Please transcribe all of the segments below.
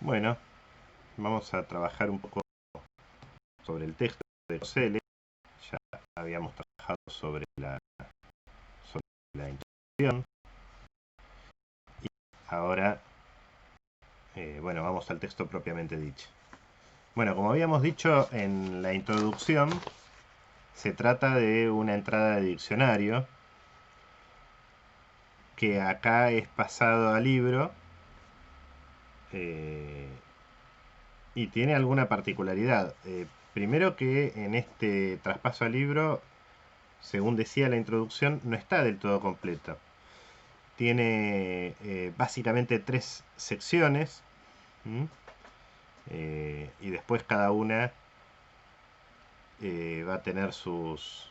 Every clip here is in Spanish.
Bueno, vamos a trabajar un poco sobre el texto de Koselleck. Ya habíamos trabajado sobre la introducción. Y ahora, bueno, vamos al texto propiamente dicho. Bueno, como habíamos dicho en la introducción, se trata de una entrada de diccionario que acá es pasado a libro y tiene alguna particularidad. Primero que en este traspaso al libro, según decía la introducción, no está del todo completo. Tiene básicamente 3 secciones. Y después cada una va a tener sus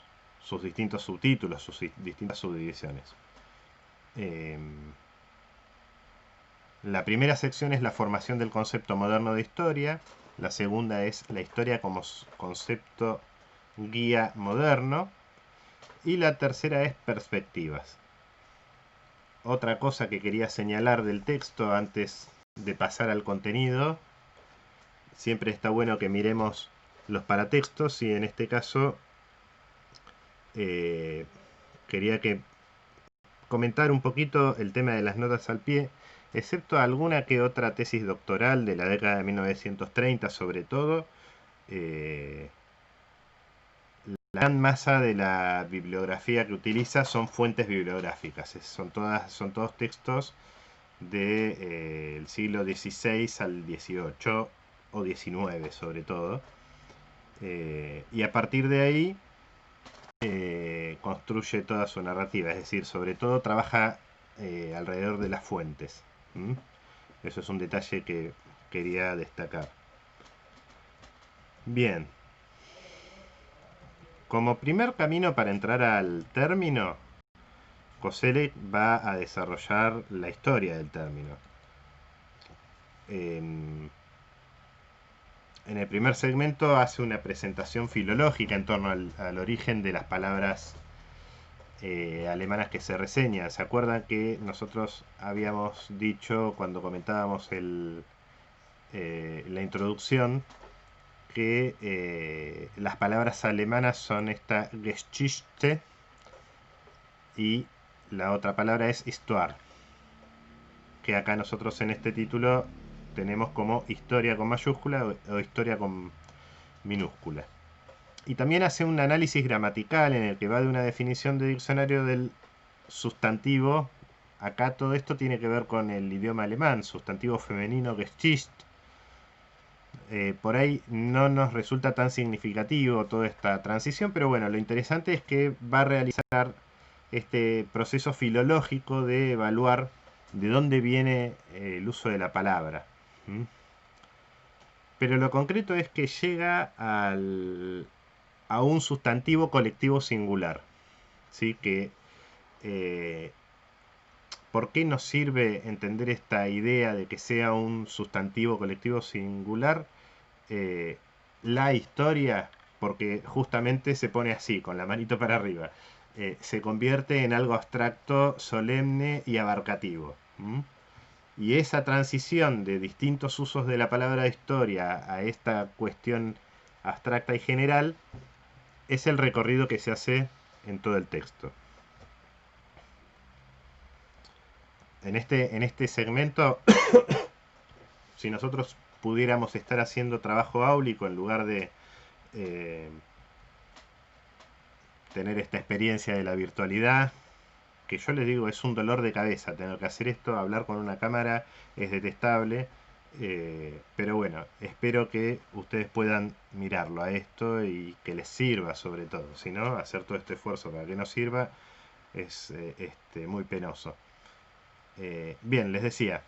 distintos subtítulos, sus distintas subdivisiones. La primera sección es la formación del concepto moderno de historia. La segunda es la historia como concepto guía moderno. Y la tercera es perspectivas. Otra cosa que quería señalar del texto antes de pasar al contenido, siempre está bueno que miremos los paratextos, y en este caso quería comentar un poquito el tema de las notas al pie, excepto alguna que otra tesis doctoral de la década de 1930 sobre todo. La gran masa de la bibliografía que utiliza son fuentes bibliográficas, son todos textos del siglo XVI al XVIII o XIX sobre todo, y a partir de ahí construye toda su narrativa, es decir, sobre todo trabaja alrededor de las fuentes. Eso es un detalle que quería destacar. Bien, como primer camino para entrar al término, Koselleck va a desarrollar la historia del término. En el primer segmento hace una presentación filológica en torno al origen de las palabras alemanas que se reseñan. ¿Se acuerdan que nosotros habíamos dicho cuando comentábamos la introducción que las palabras alemanas son esta Geschichte y la otra palabra es Histoire, que acá nosotros en este título tenemos como historia con mayúscula o historia con minúscula? Y también hace un análisis gramatical en el que va de una definición de diccionario del sustantivo. Acá todo esto tiene que ver con el idioma alemán, sustantivo femenino Geschichte. Por ahí no nos resulta tan significativo toda esta transición, pero bueno, lo interesante es que va a realizar este proceso filológico de evaluar de dónde viene el uso de la palabra. Pero lo concreto es que llega a un sustantivo colectivo singular. ¿Sí? Que, ¿por qué nos sirve entender esta idea de que sea un sustantivo colectivo singular? La historia, porque justamente se pone así, con la manito para arriba. Se convierte en algo abstracto, solemne y abarcativo. Y esa transición de distintos usos de la palabra historia a esta cuestión abstracta y general es el recorrido que se hace en todo el texto. En este segmento, si nosotros pudiéramos estar haciendo trabajo áulico en lugar de tener esta experiencia de la virtualidad, que yo les digo es un dolor de cabeza tener que hacer esto, hablar con una cámara es detestable, pero bueno, espero que ustedes puedan mirarlo a esto y que les sirva sobre todo. Si no, hacer todo este esfuerzo para que no sirva es muy penoso. Bien, les decía,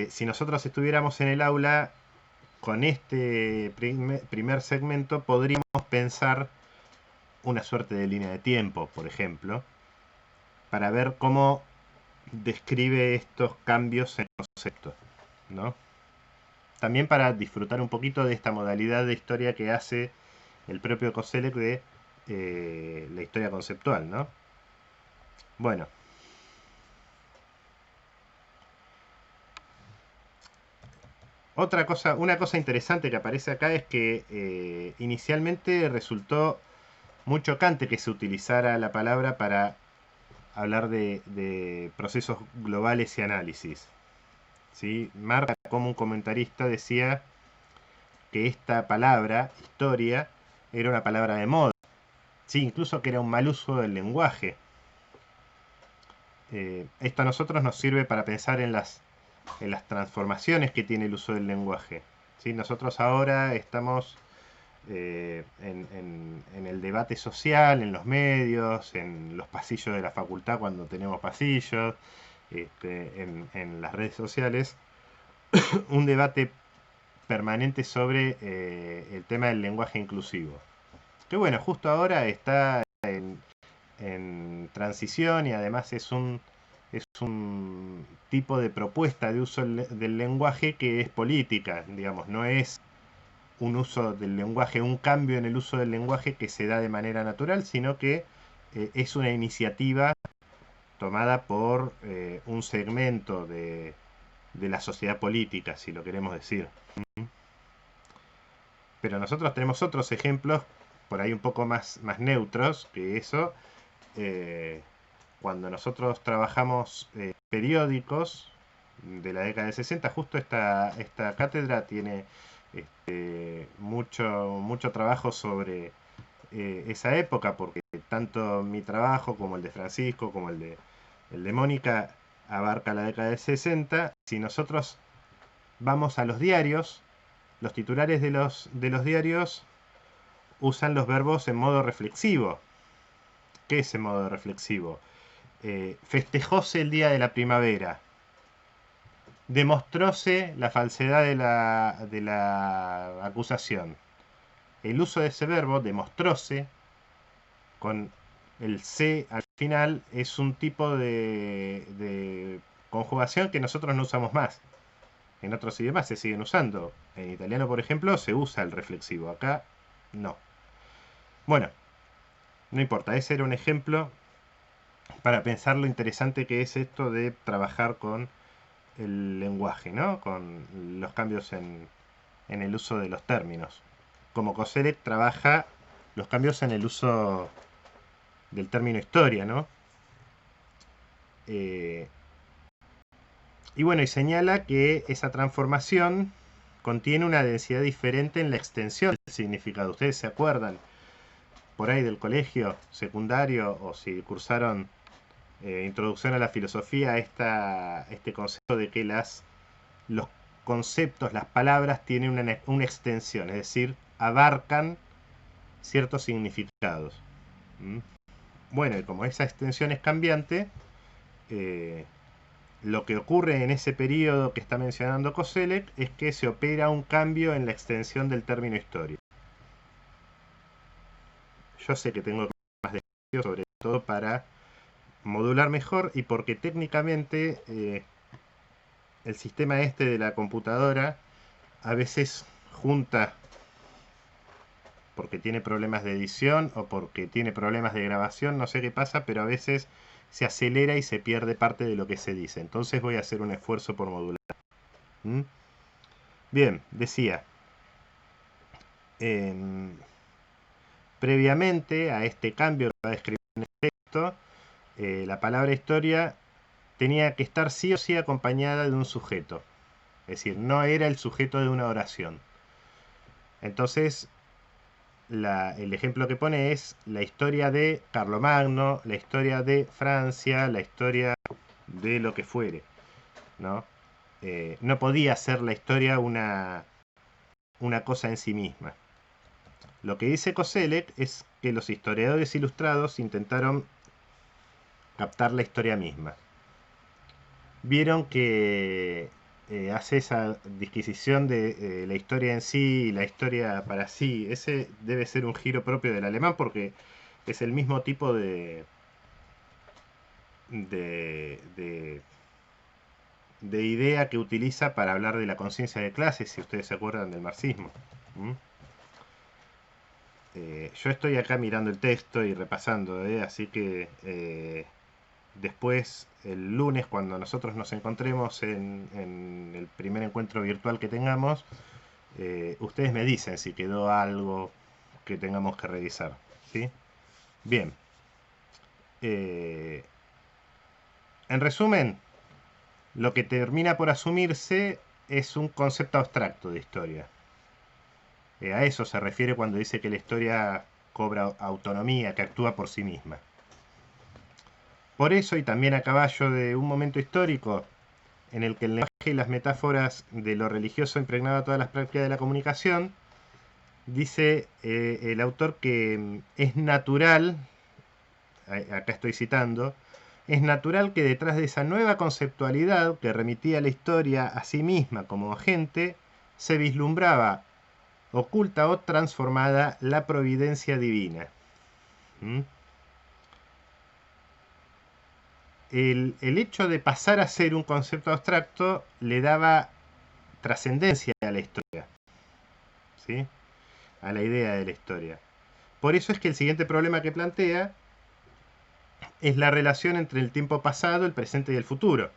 si nosotros estuviéramos en el aula con este primer segmento, podríamos pensar una suerte de línea de tiempo, por ejemplo, para ver cómo describe estos cambios en el concepto, ¿no? También para disfrutar un poquito de esta modalidad de historia que hace el propio Koselleck de la historia conceptual, ¿no? Bueno, Una cosa interesante que aparece acá es que inicialmente resultó muy chocante que se utilizara la palabra para hablar de procesos globales y análisis. ¿Sí? Marca, como un comentarista, decía que esta palabra, historia, era una palabra de moda. Sí, incluso que era un mal uso del lenguaje. Esto a nosotros nos sirve para pensar en las transformaciones que tiene el uso del lenguaje. ¿Sí? Nosotros ahora estamos en el debate social, en los medios, en los pasillos de la facultad cuando tenemos pasillos, en las redes sociales, un debate permanente sobre el tema del lenguaje inclusivo. Que bueno, justo ahora está en transición y además es un tipo de propuesta de uso del lenguaje que es política, digamos, no es un uso del lenguaje, un cambio en el uso del lenguaje que se da de manera natural, sino que es una iniciativa tomada por un segmento de la sociedad política, si lo queremos decir. Pero nosotros tenemos otros ejemplos, por ahí un poco más neutros que eso. Eh, Cuando nosotros trabajamos periódicos de la década del 60, justo esta cátedra tiene mucho trabajo sobre esa época, porque tanto mi trabajo como el de Francisco, como el de Mónica, abarca la década del 60. Si nosotros vamos a los diarios, los titulares de los diarios usan los verbos en modo reflexivo. ¿Qué es en modo reflexivo? Festejóse el día de la primavera. Demostróse la falsedad de la acusación. El uso de ese verbo, demostróse, con el C al final, es un tipo de conjugación que nosotros no usamos más. En otros idiomas se siguen usando. En italiano, por ejemplo, se usa el reflexivo. Acá, no. Bueno, no importa. Ese era un ejemplo para pensar lo interesante que es esto de trabajar con el lenguaje, ¿no? Con los cambios en el uso de los términos. Como Koselleck trabaja los cambios en el uso del término historia, ¿no? Eh, y bueno, y señala que esa transformación contiene una densidad diferente en la extensión del significado. ¿Ustedes se acuerdan por ahí del colegio secundario o si cursaron introducción a la filosofía, este concepto de que los conceptos, las palabras tienen una extensión, es decir, abarcan ciertos significados? ¿Mm? Bueno, y como esa extensión es cambiante, eh, lo que ocurre en ese periodo que está mencionando Koselleck es que se opera un cambio en la extensión del término historia. Yo sé que tengo más desafíos, sobre todo para modular mejor y porque técnicamente el sistema este de la computadora a veces junta porque tiene problemas de edición o porque tiene problemas de grabación, no sé qué pasa, pero a veces se acelera y se pierde parte de lo que se dice. Entonces voy a hacer un esfuerzo por modular. ¿Mm? Bien, decía, eh, previamente a este cambio que va a describir en el texto, la palabra historia tenía que estar sí o sí acompañada de un sujeto. Es decir, no era el sujeto de una oración. Entonces, el ejemplo que pone es la historia de Carlomagno, la historia de Francia, la historia de lo que fuere, ¿no? No podía ser la historia una cosa en sí misma. Lo que dice Koselleck es que los historiadores ilustrados intentaron captar la historia misma. Vieron que hace esa disquisición de la historia en sí y la historia para sí. Ese debe ser un giro propio del alemán porque es el mismo tipo de, de, de idea que utiliza para hablar de la conciencia de clases, si ustedes se acuerdan del marxismo. ¿Mm? Yo estoy acá mirando el texto y repasando, así que después, el lunes, cuando nosotros nos encontremos en el primer encuentro virtual que tengamos, ustedes me dicen si quedó algo que tengamos que revisar, ¿sí? Bien. En resumen, lo que termina por asumirse es un concepto abstracto de historia. A eso se refiere cuando dice que la historia cobra autonomía, que actúa por sí misma. Por eso, y también a caballo de un momento histórico en el que el lenguaje y las metáforas de lo religioso impregnaba todas las prácticas de la comunicación, dice el autor que es natural, acá estoy citando, es natural que detrás de esa nueva conceptualidad que remitía la historia a sí misma como agente, se vislumbraba oculta o transformada la providencia divina. ¿Mm? El hecho de pasar a ser un concepto abstracto le daba trascendencia a la historia, ¿sí? A la idea de la historia. Por eso es que el siguiente problema que plantea es la relación entre el tiempo pasado, el presente y el futuro.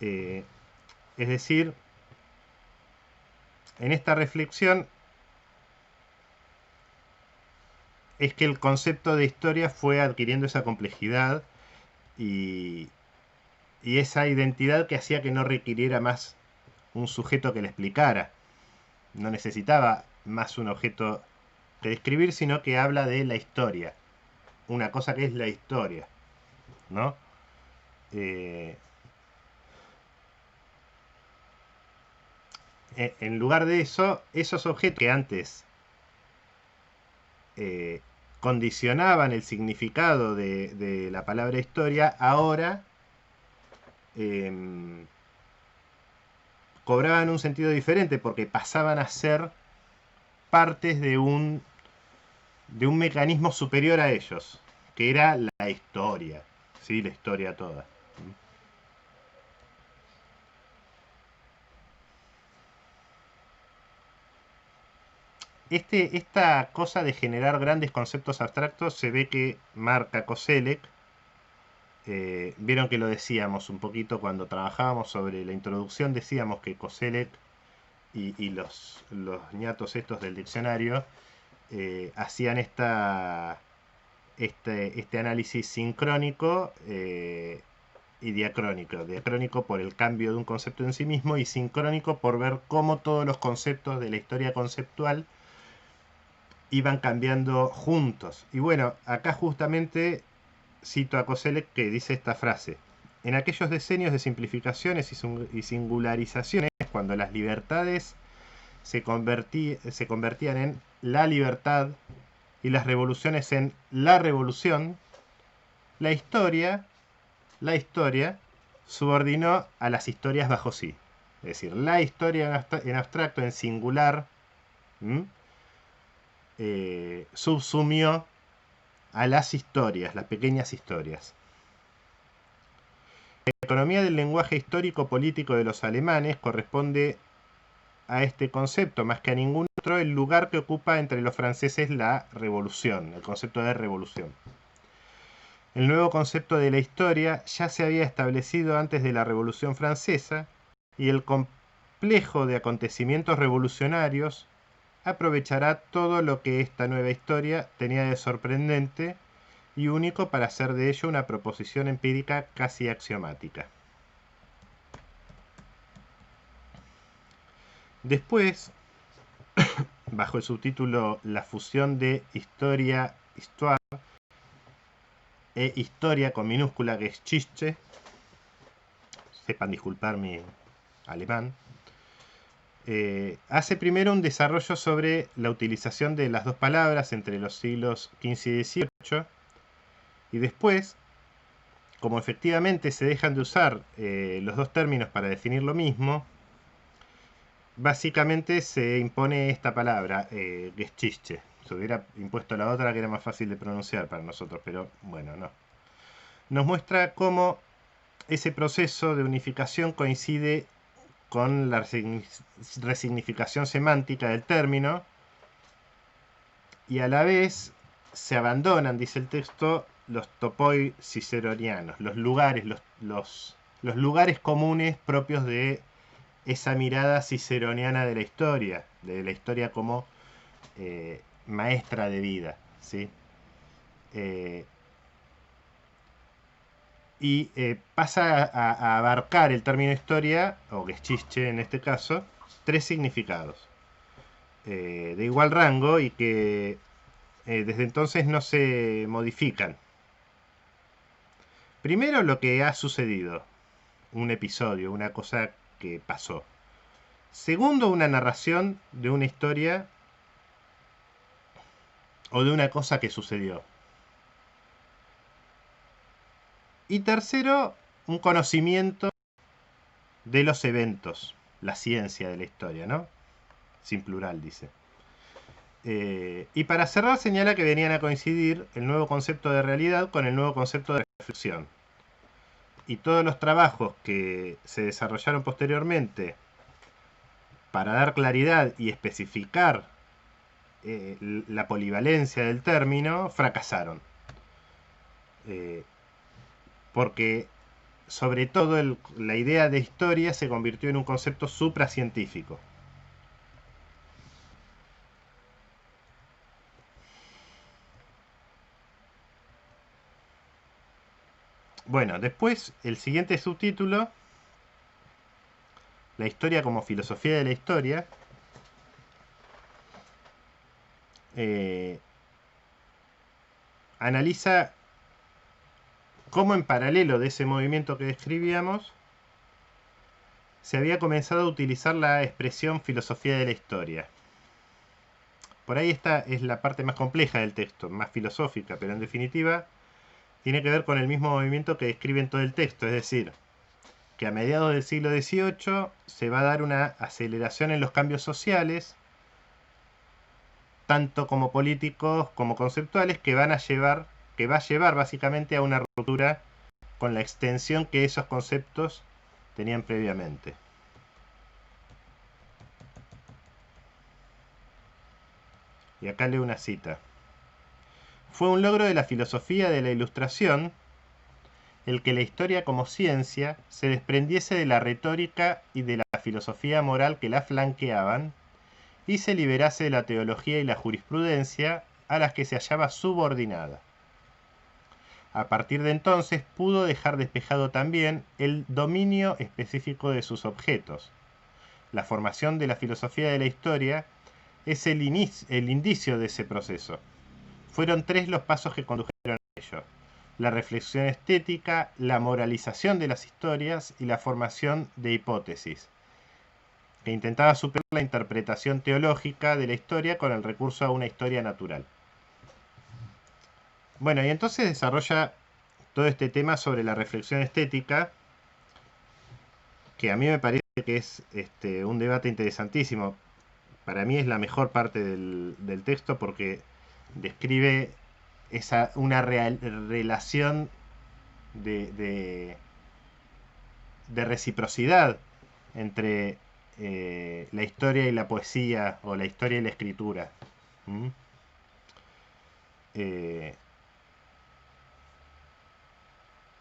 Es decir, en esta reflexión es que el concepto de historia fue adquiriendo esa complejidad y, y esa identidad que hacía que no requiriera más un sujeto que le explicara. No necesitaba más un objeto que describir, sino que habla de la historia. Una cosa que es la historia, ¿no? En lugar de eso, esos objetos que antes eh, condicionaban el significado de la palabra historia, ahora eh, cobraban un sentido diferente porque pasaban a ser partes de un mecanismo superior a ellos, que era la historia, ¿sí? La historia toda. Esta cosa de generar grandes conceptos abstractos se ve que marca Koselleck. Vieron que lo decíamos un poquito cuando trabajábamos sobre la introducción, decíamos que Koselleck y los ñatos estos del diccionario hacían este análisis sincrónico y diacrónico. Diacrónico por el cambio de un concepto en sí mismo y sincrónico por ver cómo todos los conceptos de la historia conceptual iban cambiando juntos. Y bueno, acá justamente cito a Koselleck que dice esta frase. En aquellos decenios de simplificaciones y singularizaciones, cuando las libertades se convertían en la libertad y las revoluciones en la revolución, la historia, la historia subordinó a las historias bajo sí. Es decir, la historia en abstracto, en singular, subsumió a las historias, las pequeñas historias. La economía del lenguaje histórico-político de los alemanes corresponde a este concepto, más que a ningún otro, el lugar que ocupa entre los franceses la revolución, el concepto de revolución. El nuevo concepto de la historia ya se había establecido antes de la Revolución Francesa y el complejo de acontecimientos revolucionarios aprovechará todo lo que esta nueva historia tenía de sorprendente y único para hacer de ello una proposición empírica casi axiomática. Después, bajo el subtítulo La fusión de historia, histoire e historia con minúscula Geschichte, sepan disculpar mi alemán, hace primero un desarrollo sobre la utilización de las dos palabras entre los siglos XV y XVIII, y después, como efectivamente se dejan de usar los dos términos para definir lo mismo, básicamente se impone esta palabra, Geschichte. Se hubiera impuesto la otra que era más fácil de pronunciar para nosotros, pero bueno, no. Nos muestra cómo ese proceso de unificación coincide con la resignificación semántica del término y a la vez se abandonan, dice el texto, los topoi ciceronianos, los lugares comunes propios de esa mirada ciceroniana de la historia como maestra de vida, ¿sí? Eh, Pasa a abarcar el término historia, o Geschichte en este caso, tres significados de igual rango y que desde entonces no se modifican. Primero, lo que ha sucedido, un episodio, una cosa que pasó. Segundo, una narración de una historia o de una cosa que sucedió. Y tercero, un conocimiento de los eventos, la ciencia de la historia, ¿no? Sin plural, dice. Y para cerrar señala que venían a coincidir el nuevo concepto de realidad con el nuevo concepto de reflexión. Y todos los trabajos que se desarrollaron posteriormente para dar claridad y especificar la polivalencia del término fracasaron. Porque sobre todo la idea de historia se convirtió en un concepto supracientífico. Bueno, después el siguiente subtítulo, la historia como filosofía de la historia, analiza cómo en paralelo de ese movimiento que describíamos, se había comenzado a utilizar la expresión filosofía de la historia. Por ahí esta es la parte más compleja del texto, más filosófica, pero en definitiva tiene que ver con el mismo movimiento que describe en todo el texto, es decir, que a mediados del siglo XVIII se va a dar una aceleración en los cambios sociales, tanto como políticos como conceptuales, que va a llevar básicamente a una ruptura con la extensión que esos conceptos tenían previamente. Y acá leo una cita. Fue un logro de la filosofía de la Ilustración el que la historia como ciencia se desprendiese de la retórica y de la filosofía moral que la flanqueaban y se liberase de la teología y la jurisprudencia a las que se hallaba subordinada. A partir de entonces pudo dejar despejado también el dominio específico de sus objetos. La formación de la filosofía de la historia es el indicio de ese proceso. Fueron tres los pasos que condujeron a ello: la reflexión estética, la moralización de las historias y la formación de hipótesis, que intentaba superar la interpretación teológica de la historia con el recurso a una historia natural. Bueno, y entonces desarrolla todo este tema sobre la reflexión estética, que a mí me parece que es un debate interesantísimo. Para mí es la mejor parte del texto porque describe una relación de reciprocidad entre la historia y la poesía, o la historia y la escritura. ¿Mm?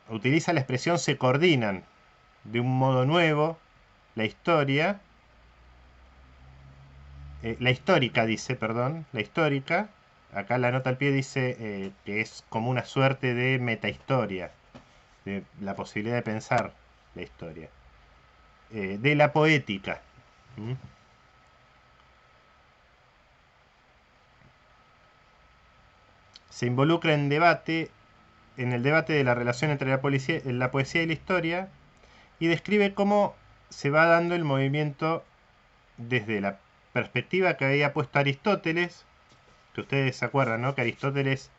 Utiliza la expresión se coordinan de un modo nuevo la historia, la histórica dice, perdón, la histórica, acá la nota al pie dice que es como una suerte de metahistoria, de la posibilidad de pensar la historia, de la poética. ¿Mm? Se involucra en el debate de la relación entre la poesía y la historia, y describe cómo se va dando el movimiento desde la perspectiva que había puesto Aristóteles, que ustedes se acuerdan, ¿no? Que Aristóteles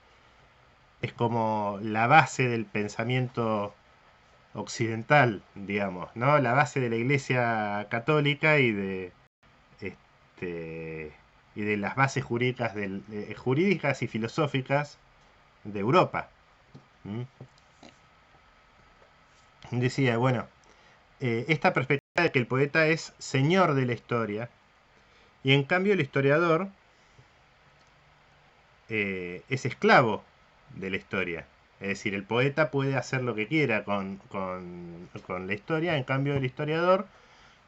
es como la base del pensamiento occidental, digamos, ¿no? La base de la Iglesia Católica este, y de las bases jurídicas y filosóficas de Europa. ¿Mm? Decía, bueno, esta perspectiva de que el poeta es señor de la historia, y en cambio el historiador es esclavo de la historia. Es decir, el poeta puede hacer lo que quiera con la historia, en cambio el historiador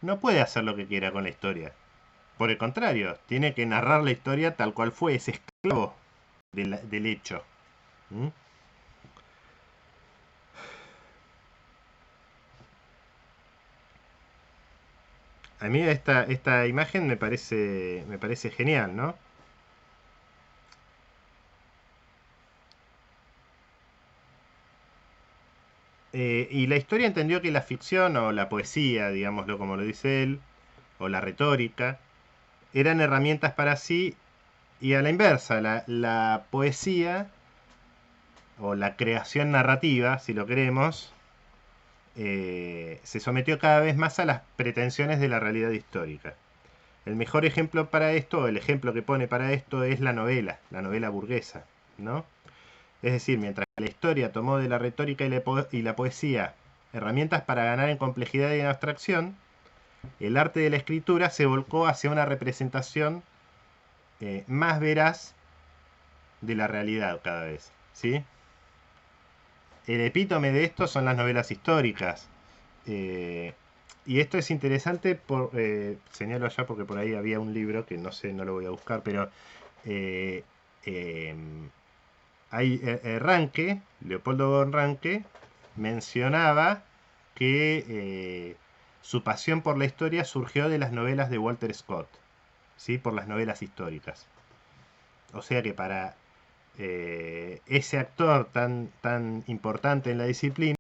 no puede hacer lo que quiera con la historia. Por el contrario, tiene que narrar la historia tal cual fue, es esclavo del hecho. ¿Mm? A mí esta imagen me parece genial, ¿no? Y la historia entendió que la ficción o la poesía, digámoslo como lo dice él, o la retórica, eran herramientas para sí y a la inversa, la poesía o la creación narrativa, si lo queremos, se sometió cada vez más a las pretensiones de la realidad histórica. El mejor ejemplo para esto, o el ejemplo que pone para esto, es la novela burguesa, ¿no? Es decir, mientras que la historia tomó de la retórica y la poesía herramientas para ganar en complejidad y en abstracción, el arte de la escritura se volcó hacia una representación más veraz de la realidad cada vez, ¿sí? El epítome de esto son las novelas históricas. Eh, y esto es interesante, señalo allá porque por ahí había un libro que no sé, no lo voy a buscar, pero eh, eh, hay Ranke, Leopoldo von Ranke, mencionaba que su pasión por la historia surgió de las novelas de Walter Scott, ¿sí? Por las novelas históricas. O sea que para ese actor tan importante en la disciplina,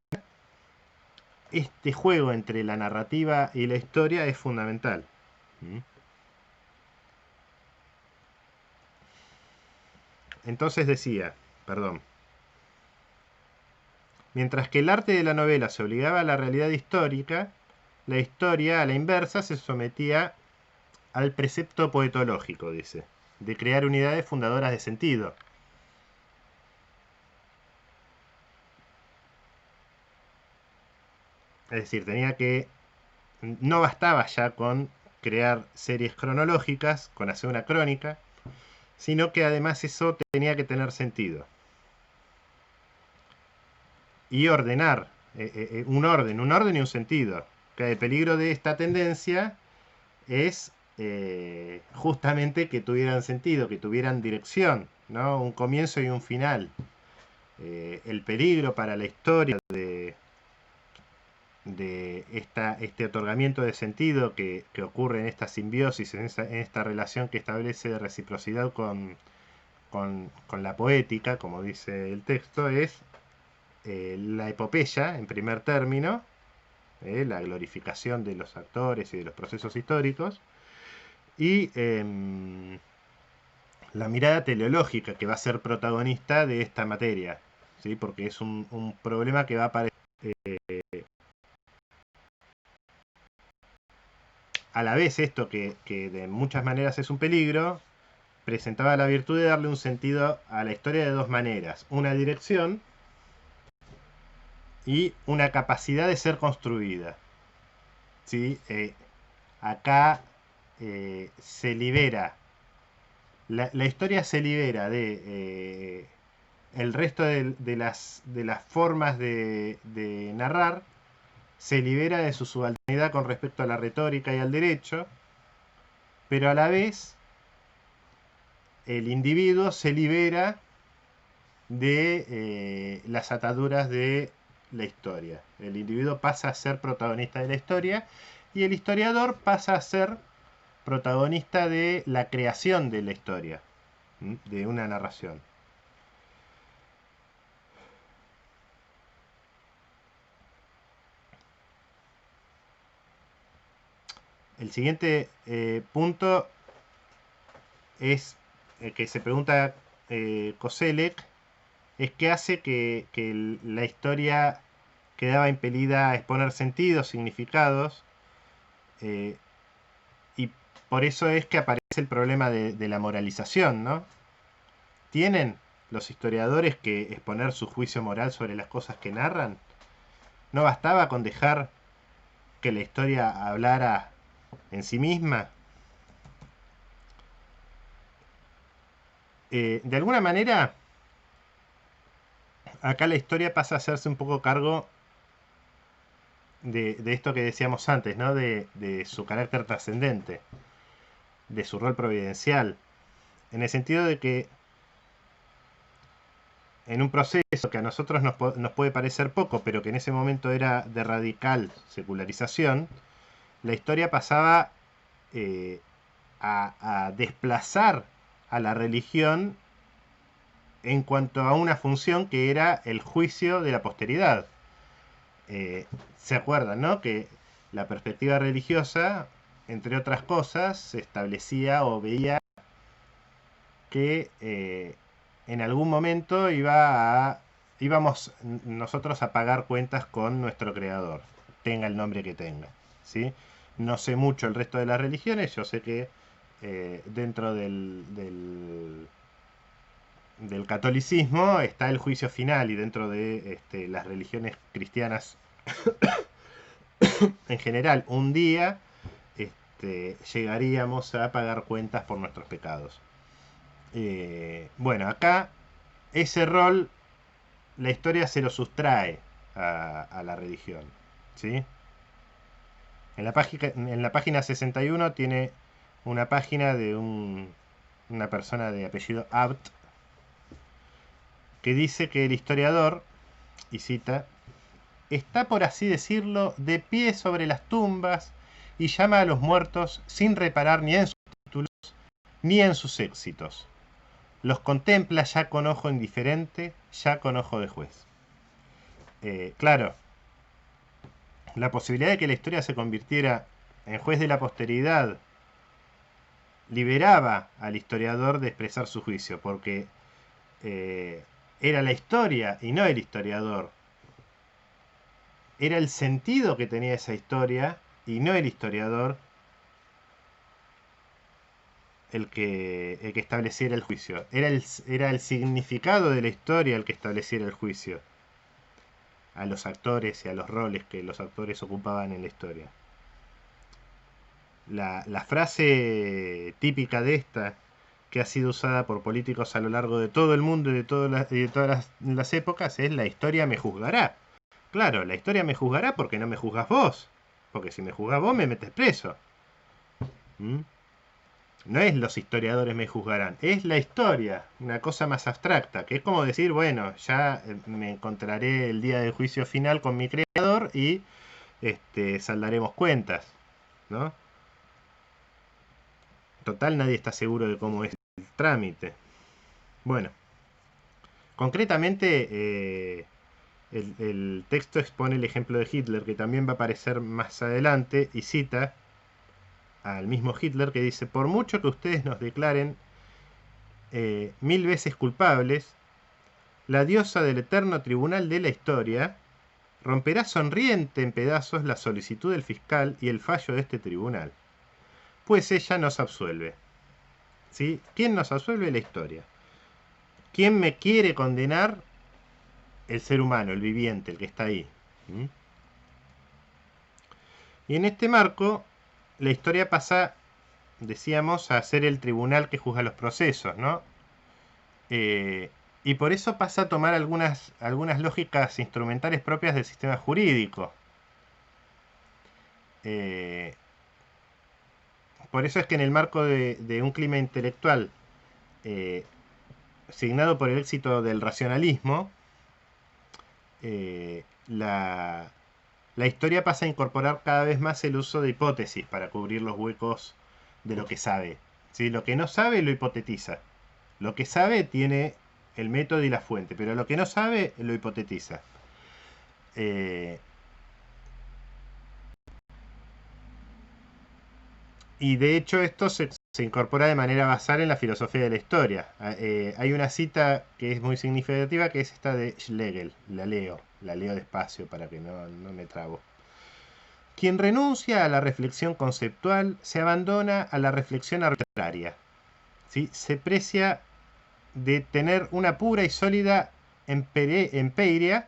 este juego entre la narrativa y la historia es fundamental. ¿Mm? Entonces decía, perdón, mientras que el arte de la novela se obligaba a la realidad histórica, la historia, a la inversa, se sometía al precepto poetológico, dice, de crear unidades fundadoras de sentido. Es decir, no bastaba ya con crear series cronológicas, con hacer una crónica, sino que además eso tenía que tener sentido. Y ordenar, un orden y un sentido. Que el peligro de esta tendencia es justamente que tuvieran sentido, que tuvieran dirección, ¿no? Un comienzo y un final. El peligro para la historia de este otorgamiento de sentido que ocurre en esta simbiosis, en esta relación que establece de reciprocidad con la poética, como dice el texto, es la epopeya, en primer término, la glorificación de los actores y de los procesos históricos, y la mirada teleológica que va a ser protagonista de esta materia, ¿sí? Porque es un problema que va a aparecer. A la vez esto que de muchas maneras es un peligro, presentaba la virtud de darle un sentido a la historia de dos maneras. Una dirección y una capacidad de ser construida. ¿Sí? Acá se libera, la historia se libera de el resto de las formas de narrar, se libera de su subalternidad con respecto a la retórica y al derecho, pero a la vez el individuo se libera de las ataduras de la historia. El individuo pasa a ser protagonista de la historia y el historiador pasa a ser protagonista de la creación de la historia, de una narración. El siguiente punto es que se pregunta Koselleck, es qué hace que la historia quedaba impelida a exponer sentidos, significados, eh, y por eso es que aparece el problema de la moralización, ¿no? ¿Tienen los historiadores que exponer su juicio moral sobre las cosas que narran? ¿No bastaba con dejar que la historia hablara en sí misma? De alguna manera, acá la historia pasa a hacerse un poco cargo de esto que decíamos antes, ¿no? De su carácter trascendente, de su rol providencial, en el sentido de que en un proceso que a nosotros nos puede parecer poco, pero que en ese momento era de radical secularización, la historia pasaba eh, a desplazar a la religión en cuanto a una función que era el juicio de la posteridad. ¿Se acuerdan, no? Que la perspectiva religiosa, entre otras cosas, se establecía o veía que en algún momento íbamos nosotros a pagar cuentas con nuestro creador, tenga el nombre que tenga, ¿sí? No sé mucho el resto de las religiones, yo sé que dentro del catolicismo está el juicio final, y dentro de las religiones cristianas en general, un día llegaríamos a pagar cuentas por nuestros pecados. Bueno, acá ese rol la historia se lo sustrae a la religión, ¿sí? En la página 61 tiene una página de una persona de apellido Abt, que dice que el historiador, y cita, está, por así decirlo, de pie sobre las tumbas y llama a los muertos sin reparar ni en sus títulos ni en sus éxitos. Los contempla ya con ojo indiferente, ya con ojo de juez. Claro, la posibilidad de que la historia se convirtiera en juez de la posteridad liberaba al historiador de expresar su juicio, porque era la historia y no el historiador. Era el sentido que tenía esa historia y no el historiador el que estableciera el juicio. Era el significado de la historia el que estableciera el juicio a los actores y a los roles que los actores ocupaban en la historia. La frase típica de esta, que ha sido usada por políticos a lo largo de todo el mundo y de todas las épocas, es: la historia me juzgará. Claro, la historia me juzgará porque no me juzgas vos. Porque si me juzgas vos, me metes preso. ¿Mm? No es los historiadores me juzgarán, es la historia, una cosa más abstracta, que es como decir, bueno, ya me encontraré el día del juicio final con mi creador y saldaremos cuentas, ¿no? Total, nadie está seguro de cómo es el trámite. Bueno, concretamente, el texto expone el ejemplo de Hitler, que también va a aparecer más adelante, y cita al mismo Hitler, que dice: por mucho que ustedes nos declaren 1000 veces culpables, la diosa del eterno tribunal de la historia romperá sonriente en pedazos la solicitud del fiscal y el fallo de este tribunal, pues ella nos absuelve. ¿Sí? ¿Quién nos absuelve? La historia. ¿Quién me quiere condenar? El ser humano, el viviente, el que está ahí. ¿Mm? Y en este marco, la historia pasa, decíamos, a ser el tribunal que juzga los procesos, ¿no? Y por eso pasa a tomar algunas lógicas instrumentales propias del sistema jurídico. Por eso es que en el marco de un clima intelectual eh, signado por el éxito del racionalismo, la historia pasa a incorporar cada vez más el uso de hipótesis para cubrir los huecos de lo que sabe. ¿Sí? Lo que no sabe lo hipotetiza. Lo que sabe tiene el método y la fuente, pero lo que no sabe lo hipotetiza. Y de hecho esto se incorpora de manera basal en la filosofía de la historia. Hay una cita que es muy significativa, que es esta de Schlegel. La leo despacio para que no me trabo. Quien renuncia a la reflexión conceptual se abandona a la reflexión arbitraria. ¿Sí? Se precia de tener una pura y sólida empeiria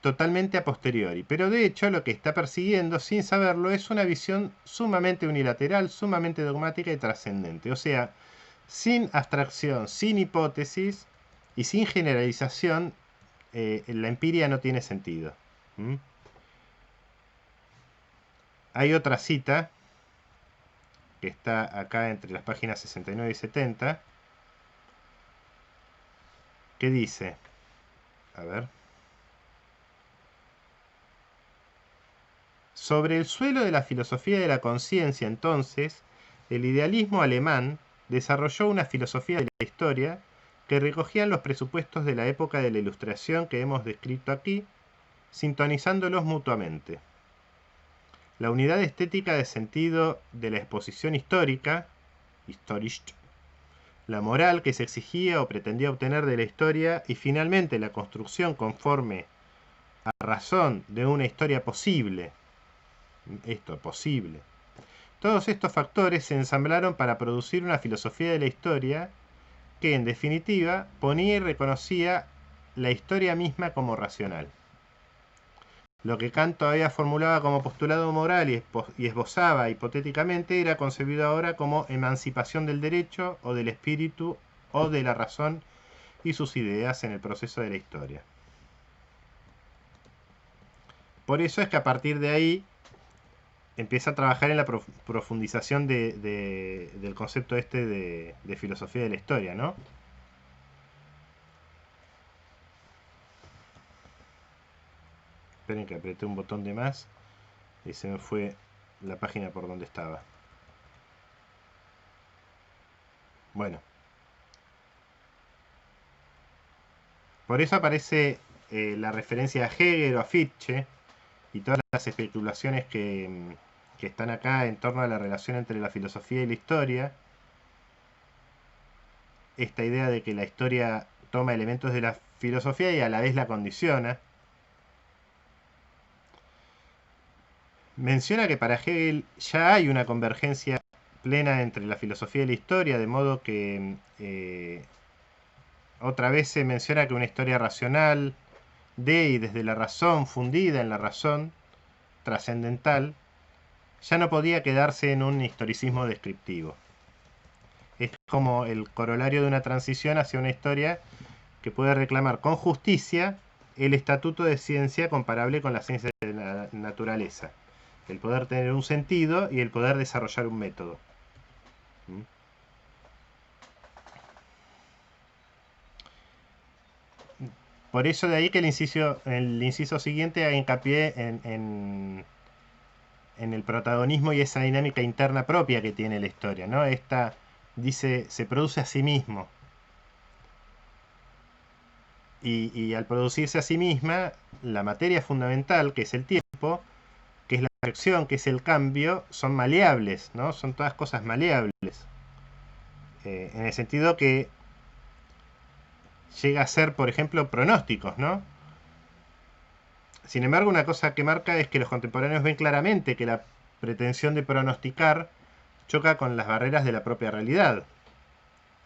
totalmente a posteriori, pero de hecho lo que está persiguiendo sin saberlo es una visión sumamente unilateral, sumamente dogmática y trascendente. O sea, sin abstracción, sin hipótesis, Y sin generalización, la empiria no tiene sentido. ¿Mm? Hay otra cita que está acá entre las páginas 69 y 70, que dice, a ver, sobre el suelo de la filosofía de la conciencia, entonces, el idealismo alemán desarrolló una filosofía de la historia que recogían los presupuestos de la época de la Ilustración que hemos descrito aquí, sintonizándolos mutuamente. La unidad estética de sentido de la exposición histórica, historisch, la moral que se exigía o pretendía obtener de la historia y finalmente la construcción conforme a razón de una historia posible. Esto, posible. Todos estos factores se ensamblaron para producir una filosofía de la historia que, en definitiva, ponía y reconocía la historia misma como racional. Lo que Kant todavía formulaba como postulado moral y esbozaba hipotéticamente era concebido ahora como emancipación del derecho o del espíritu o de la razón y sus ideas en el proceso de la historia. Por eso es que a partir de ahí empieza a trabajar en la profundización del concepto este de filosofía de la historia, ¿no? Esperen que apreté un botón de más y se me fue la página por donde estaba. Bueno. Por eso aparece la referencia a Hegel o a Fichte y todas las especulaciones que están acá en torno a la relación entre la filosofía y la historia. Esta idea de que la historia toma elementos de la filosofía y a la vez la condiciona. Menciona que para Hegel ya hay una convergencia plena entre la filosofía y la historia, de modo que otra vez se menciona que una historia racional, de y desde la razón, fundida en la razón trascendental, ya no podía quedarse en un historicismo descriptivo. Es como el corolario de una transición hacia una historia que puede reclamar con justicia el estatuto de ciencia comparable con la ciencia de la naturaleza. El poder tener un sentido y el poder desarrollar un método. ¿Mm? Por eso de ahí que el inciso siguiente haga hincapié en el protagonismo y esa dinámica interna propia que tiene la historia, ¿no? Esta dice, se produce a sí mismo. Y al producirse a sí misma, la materia fundamental, que es el tiempo, que es la acción, que es el cambio, son maleables, ¿no? Son todas cosas maleables. En el sentido que llega a ser, por ejemplo, pronósticos, ¿no? Sin embargo, una cosa que marca es que los contemporáneos ven claramente que la pretensión de pronosticar choca con las barreras de la propia realidad.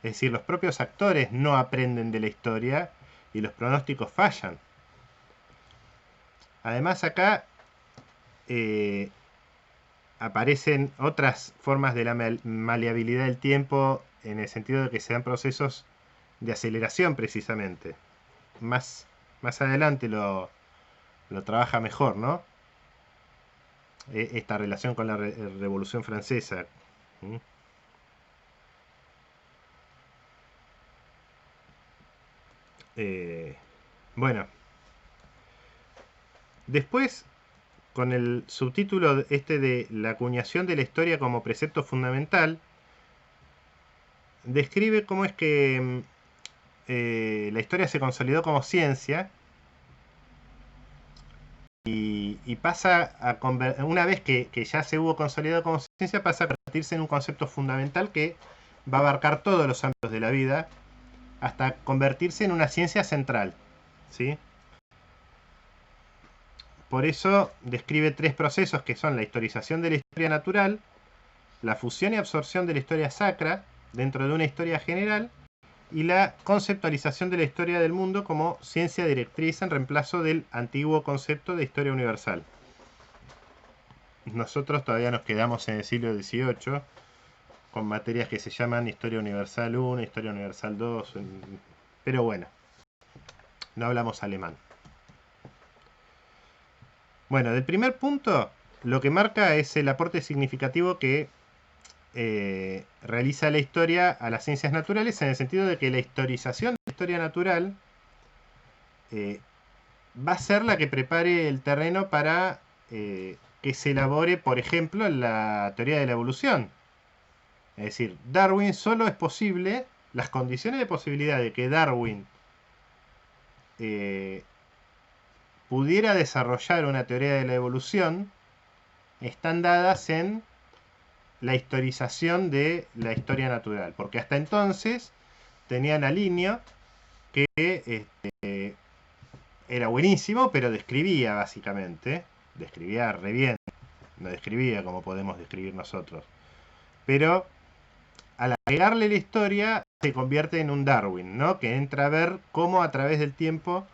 Es decir, los propios actores no aprenden de la historia y los pronósticos fallan. Además, acá aparecen otras formas de la maleabilidad del tiempo en el sentido de que se dan procesos de aceleración precisamente. Más adelante lo trabaja mejor, ¿no? Esta relación con la Revolución Francesa. ¿Mm? Bueno, después, con el subtítulo este de la acuñación de la historia como precepto fundamental, describe cómo es que la historia se consolidó como ciencia y pasa a una vez que ya se hubo consolidado como ciencia, pasa a convertirse en un concepto fundamental que va a abarcar todos los ámbitos de la vida hasta convertirse en una ciencia central, ¿sí? Por eso describe tres procesos que son la historización de la historia natural, la fusión y absorción de la historia sacra dentro de una historia general y la conceptualización de la historia del mundo como ciencia directriz en reemplazo del antiguo concepto de historia universal. Nosotros todavía nos quedamos en el siglo XVIII con materias que se llaman Historia Universal 1, Historia Universal 2, pero bueno, no hablamos alemán. Bueno, del primer punto, lo que marca es el aporte significativo que realiza la historia a las ciencias naturales, en el sentido de que la historización de la historia natural eh, va a ser la que prepare el terreno para que se elabore, por ejemplo, la teoría de la evolución. Es decir, Darwin solo es posible, las condiciones de posibilidad de que Darwin eh, pudiera desarrollar una teoría de la evolución están dadas en la historización de la historia natural, porque hasta entonces tenían a Linneo, que era buenísimo, pero describía básicamente, describía re bien, no describía como podemos describir nosotros, pero al agregarle la historia se convierte en un Darwin, ¿no? Que entra a ver cómo a través del tiempo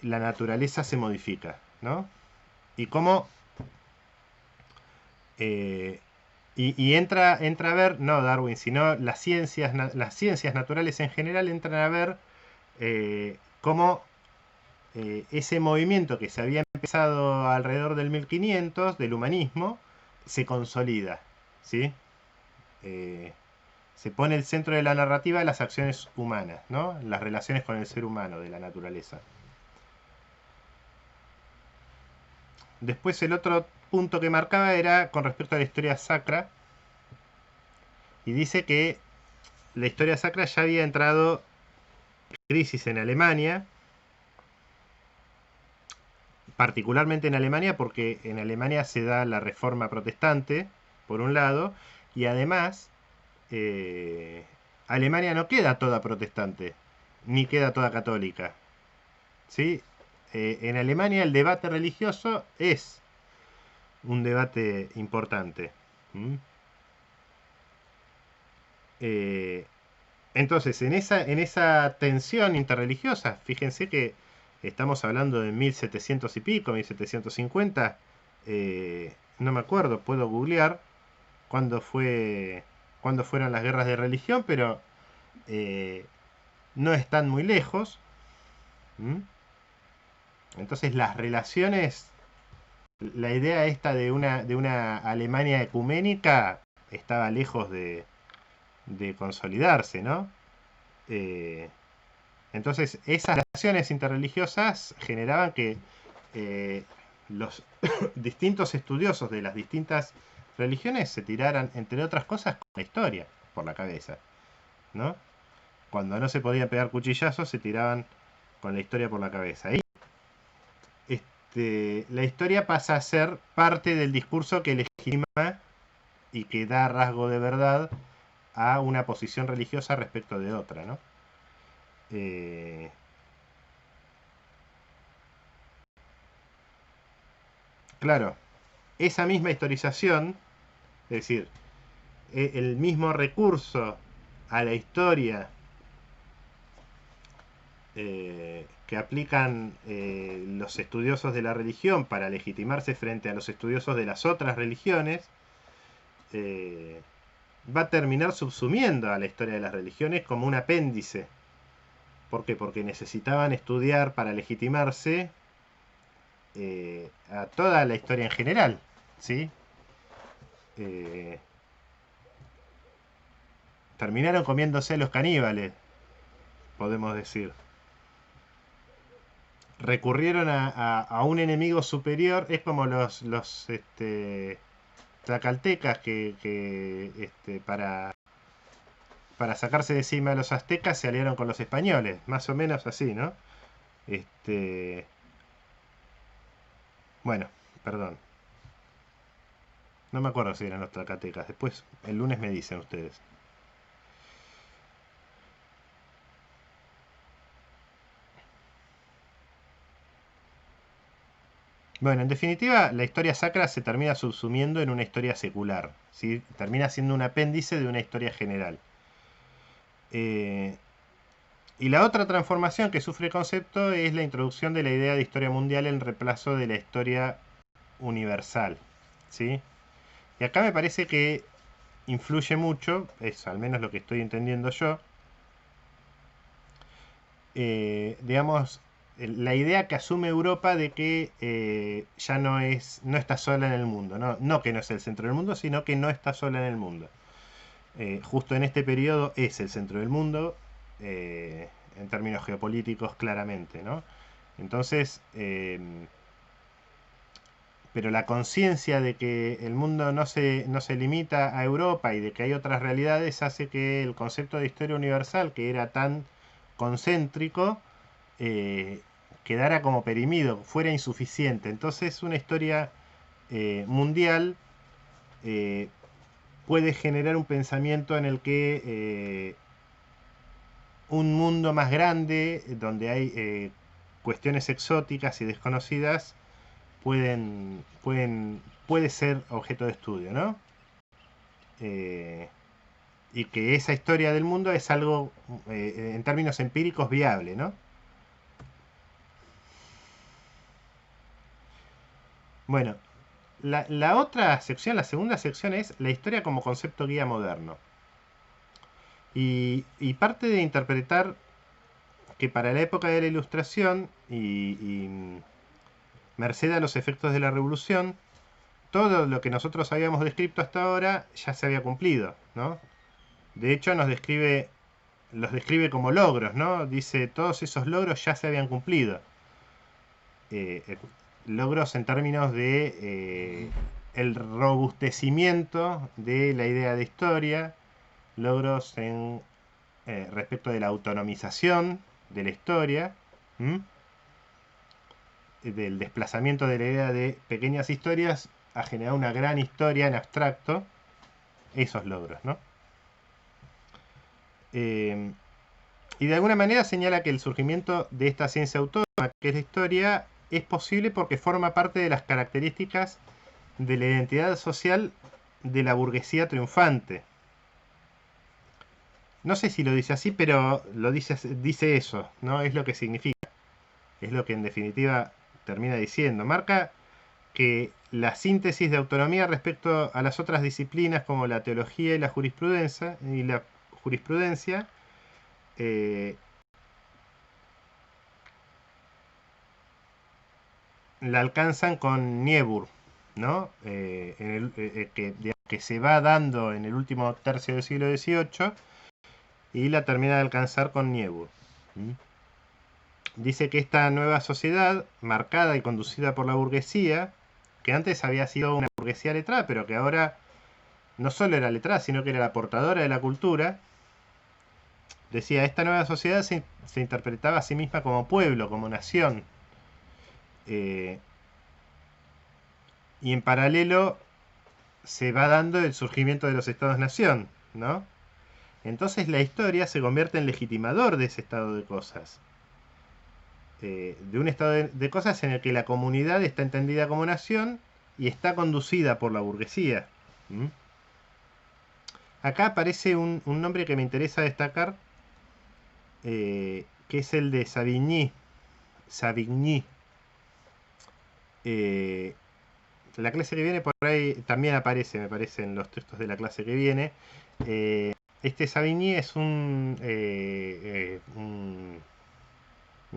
la naturaleza se modifica, ¿no? Y cómo eh, y entra a ver, no Darwin, sino las ciencias naturales en general entran a ver cómo ese movimiento que se había empezado alrededor del 1500, del humanismo, se consolida, ¿sí? Eh, se pone el centro de la narrativa de las acciones humanas, ¿no? Las relaciones con el ser humano, de la naturaleza. Después el otro punto que marcaba era con respecto a la historia sacra, y dice que la historia sacra ya había entrado en crisis en Alemania, particularmente en Alemania, porque en Alemania se da la reforma protestante, por un lado, y además eh, Alemania no queda toda protestante, ni queda toda católica, ¿sí? En Alemania el debate religioso es un debate importante. ¿Mm? Eh, entonces, en esa tensión interreligiosa, fíjense que estamos hablando de 1700 y pico, 1750, no me acuerdo, puedo googlear cuándo fueron las guerras de religión, pero eh, no están muy lejos. ¿Mm? Entonces las relaciones, la idea esta de una Alemania ecuménica estaba lejos de consolidarse, ¿no? Eh, entonces esas relaciones interreligiosas generaban que los distintos estudiosos de las distintas religiones se tiraran, entre otras cosas, con la historia por la cabeza, ¿no? Cuando no se podían pegar cuchillazos, se tiraban con la historia por la cabeza. Ahí la historia pasa a ser parte del discurso que legitima y que da rasgo de verdad a una posición religiosa respecto de otra, ¿no? Eh, claro, esa misma historización, es decir, el mismo recurso a la historia que aplican los estudiosos de la religión para legitimarse frente a los estudiosos de las otras religiones, eh, va a terminar subsumiendo a la historia de las religiones como un apéndice. ¿Por qué? Porque necesitaban estudiar para legitimarse a toda la historia en general, ¿sí? Eh, terminaron comiéndose a los caníbales, podemos decir. Recurrieron a un enemigo superior, es como los tlacaltecas que para sacarse de encima a los aztecas se aliaron con los españoles, más o menos así, ¿no? Este, bueno, perdón, no me acuerdo si eran los tlacaltecas, después el lunes me dicen ustedes. Bueno, en definitiva, la historia sacra se termina subsumiendo en una historia secular, ¿sí? Termina siendo un apéndice de una historia general. Eh, y la otra transformación que sufre el concepto es la introducción de la idea de historia mundial en reemplazo de la historia universal, ¿sí? Y acá me parece que influye mucho, es al menos lo que estoy entendiendo yo, digamos, la idea que asume Europa de que ya no está sola en el mundo, ¿no? No que no es el centro del mundo, sino que no está sola en el mundo. Justo en este periodo es el centro del mundo, en términos geopolíticos claramente, ¿no? Entonces, pero la conciencia de que el mundo no se limita a Europa y de que hay otras realidades hace que el concepto de historia universal, que era tan concéntrico, eh, quedara como perimido, fuera insuficiente. Entonces una historia mundial eh, puede generar un pensamiento en el que un mundo más grande, donde hay cuestiones exóticas y desconocidas, puede ser objeto de estudio, ¿no? Eh, y que esa historia del mundo es algo, en términos empíricos, viable, ¿no? Bueno, la otra sección, la segunda sección, es la historia como concepto guía moderno. Y parte de interpretar que para la época de la Ilustración y merced a los efectos de la Revolución, todo lo que nosotros habíamos descrito hasta ahora ya se había cumplido, ¿no? De hecho, los describe como logros, ¿no? Dice, todos esos logros ya se habían cumplido. Eh, eh, Logros en términos de el robustecimiento de la idea de historia, logros en respecto de la autonomización de la historia, ¿m? Del desplazamiento de la idea de pequeñas historias a generar una gran historia en abstracto, esos logros, ¿no? Eh, y de alguna manera señala que el surgimiento de esta ciencia autónoma, que es la historia, es posible porque forma parte de las características de la identidad social de la burguesía triunfante. No sé si lo dice así, pero dice eso, ¿no? Es lo que significa. Es lo que en definitiva termina diciendo. Marca que la síntesis de autonomía respecto a las otras disciplinas como la teología y la jurisprudencia eh, la alcanzan con Niebuhr, ¿no? Que se va dando en el último tercio del siglo XVIII y la termina de alcanzar con Niebuhr. ¿Mm? Dice que esta nueva sociedad, marcada y conducida por la burguesía, que antes había sido una burguesía letrada, pero que ahora no solo era letrada, sino que era la portadora de la cultura, decía, esta nueva sociedad se interpretaba a sí misma como pueblo, como nación. Eh, y en paralelo se va dando el surgimiento de los estados-nación, ¿no? Entonces la historia se convierte en legitimador de ese estado de cosas. De un estado de cosas en el que la comunidad está entendida como nación y está conducida por la burguesía. ¿Mm? Acá aparece un nombre que me interesa destacar, que es el de Savigny. Savigny. Eh, la clase que viene por ahí también aparece, me parece, en los textos de la clase que viene. Este Savigny es no